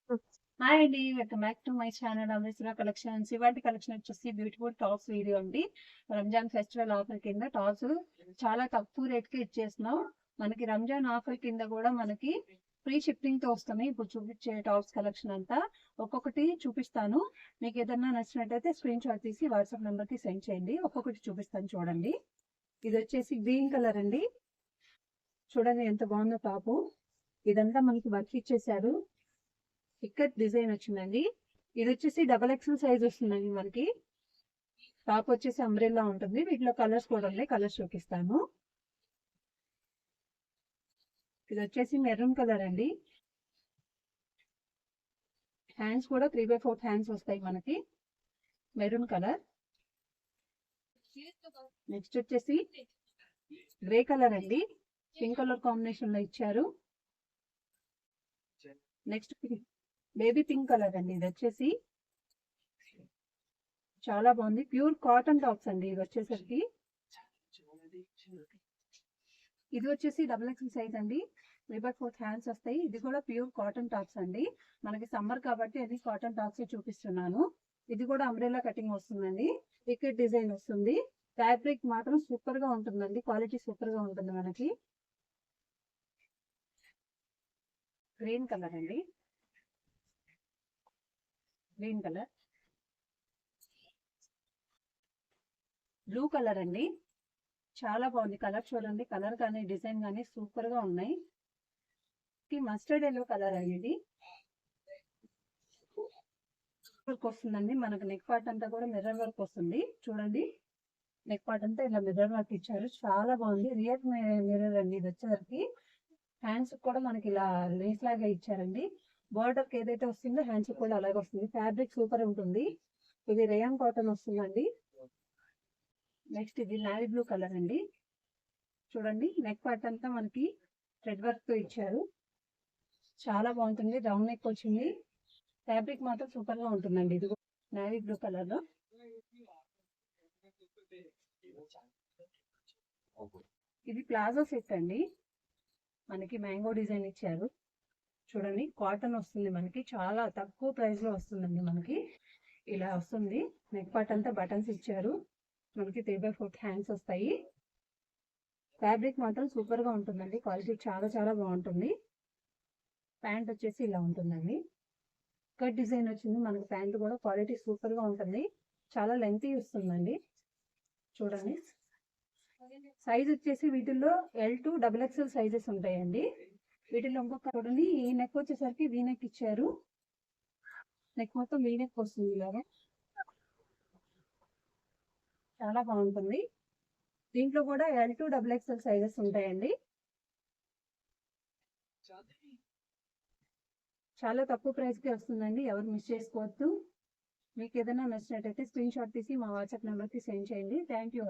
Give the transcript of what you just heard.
Hi అండి. Welcome back to my channel Amritsar collections. ఇవాటి collection వచ్చేసి బ్యూటిఫుల్ టాప్స్ వీడియో అండి. రంజాన్ ఫెస్టివల్ ఆఫర్ కింద టాప్స్ చాలా తక్కువ రేట్కి ఇచ్చేస్తున్నాం. మనకి రంజాన్ ఆఫర్ కింద కూడా మనకి ఫ్రీ షిప్పింగ్ తో వస్తున్నాయి. ఇప్పుడు చూపించే టాప్స్ కలెక్షన్ అంతా ఒక్కొక్కటి చూపిస్తాను. మీకు ఏదన్నా నచ్చినట్టయితే స్క్రీన్ షాట్ తీసి వాట్సాప్ నెంబర్ కి సెండ్ చేయండి. ఒక్కొక్కటి చూపిస్తాను చూడండి. ఇది వచ్చేసి గ్రీన్ కలర్ అండి. చూడండి ఎంత బాగుందో టాపు. ఇదంతా మనకి వర్క్ ఇచ్చేసారు. ఇక్కత్ డిజైన్ వచ్చిందండి. ఇది వచ్చేసి డబల్ ఎక్స్ఎల్ సైజ్ వస్తుందండి. మనకి టాప్ వచ్చేసి అంబ్రెల్లా ఉంటుంది. వీటిలో కలర్స్ కూడా ఉన్నాయి, కలర్స్ చూపిస్తాను. ఇది వచ్చేసి మెరూన్ కలర్ అండి. హ్యాండ్స్ కూడా 3/4 హ్యాండ్స్ వస్తాయి మనకి. Maroon colour. నెక్స్ట్ వచ్చేసి గ్రే కలర్ అండి. పింక్ కలర్ కాంబినేషన్ లో ఇచ్చారు. నెక్స్ట్ బేబీ పింక్ కలర్ అండి. ఇది వచ్చేసి చాలా బాగుంది. ప్యూర్ కాటన్ టాప్స్ అండి. ఇది వచ్చేసరికి ఇది వచ్చేసి డబుల్ ఎక్స్ఎల్ సైజ్ అండి. 3/4 హ్యాండ్స్ వస్తాయి. ఇది కూడా ప్యూర్ కాటన్ టాప్స్ అండి. మనకి సమ్మర్ కాబట్టి అది కాటన్ టాప్స్ చూపిస్తున్నాను. ఇది కూడా అంబ్రెల్లా కటింగ్ వస్తుందండి. వికెట్ డిజైన్ వస్తుంది. ఫ్యాబ్రిక్ మాత్రం సూపర్ గా ఉంటుందండి. క్వాలిటీ సూపర్ గా ఉంటుంది. మనకి గ్రీన్ కలర్ అండి. Green colour. బ్లూ కలర్ అండి. చాలా బాగుంది కలర్. చూడండి కలర్ కానీ డిజైన్ కానీ సూపర్ గా ఉన్నాయి. మస్టర్డ్ ఎల్లో కలర్ అనేది వర్క్ వస్తుందండి. మనకు నెక్ పార్ట్ అంతా కూడా మిర్రర్ వర్క్ వస్తుంది. చూడండి నెక్ పార్ట్ అంతా ఇలా మిర్రర్ వర్క్ ఇచ్చారు. చాలా బాగుంది. రియల్ మిర్రర్ అండి. ఇది వచ్చేసరికి హ్యాండ్స్ కూడా మనకి ఇలా లేస్ లాగా ఇచ్చారండి. బార్డర్ కి ఏదైతే వస్తుందో హ్యాండ్స్ కూడా అలాగే వస్తుంది. ఫ్యాబ్రిక్ సూపర్ ఉంటుంది. ఇది రేయాన్ కాటన్ వస్తుందండి. నెక్స్ట్ ఇది నావీ బ్లూ కలర్ అండి. చూడండి నెక్ పార్ట్ అంతా మనకి థ్రెడ్ వర్క్ తో ఇచ్చారు. చాలా బాగుంటుంది. రౌండ్ నెక్ వచ్చింది. ఫ్యాబ్రిక్ మాత్రం సూపర్ గా ఉంటుందండి. ఇది నావీ బ్లూ కలర్ లో. ఇది ప్లాజో సెట్ అండి. మనకి మ్యాంగో డిజైన్ ఇచ్చారు. చూడండి కాటన్ వస్తుంది. మనకి చాలా తక్కువ ప్రైస్ లో వస్తుందండి. మనకి ఇలా వస్తుంది. నెక్ పార్ట్ అంతా బటన్స్ ఇచ్చారు. మనకి 3/4 హ్యాండ్స్ వస్తాయి. ఫ్యాబ్రిక్ మాత్రం సూపర్ గా ఉంటుందండి. క్వాలిటీ చాలా చాలా బాగుంటుంది. ప్యాంట్ వచ్చేసి ఇలా ఉంటుందండి. కట్ డిజైన్ వచ్చింది. మనకి ప్యాంట్ కూడా క్వాలిటీ సూపర్ గా ఉంటుంది. చాలా లెంతీ వస్తుందండి. చూడండి సైజ్ వచ్చేసి వీటిల్లో L2 XXL సైజెస్ ఉంటాయండి. వీటిల్లో ఇంకొక చూడండి ఈ నెక్ వచ్చేసరికి వీ నెక్ ఇచ్చారు. నెక్ మొత్తం వీ నెక్ వస్తుంది ఇలాగా. చాలా బాగుంటుంది. దీంట్లో కూడా L2 XXL సైజెస్ ఉంటాయండి. చాలా తక్కువ ప్రైస్ కి వస్తుందండి. ఎవరు మిస్ చేసుకోవద్దు. మీకు ఏదైనా నచ్చినట్టయితే స్క్రీన్ షాట్ తీసి మా వాట్సాప్ నెంబర్ కి సెండ్ చేయండి. Thank you.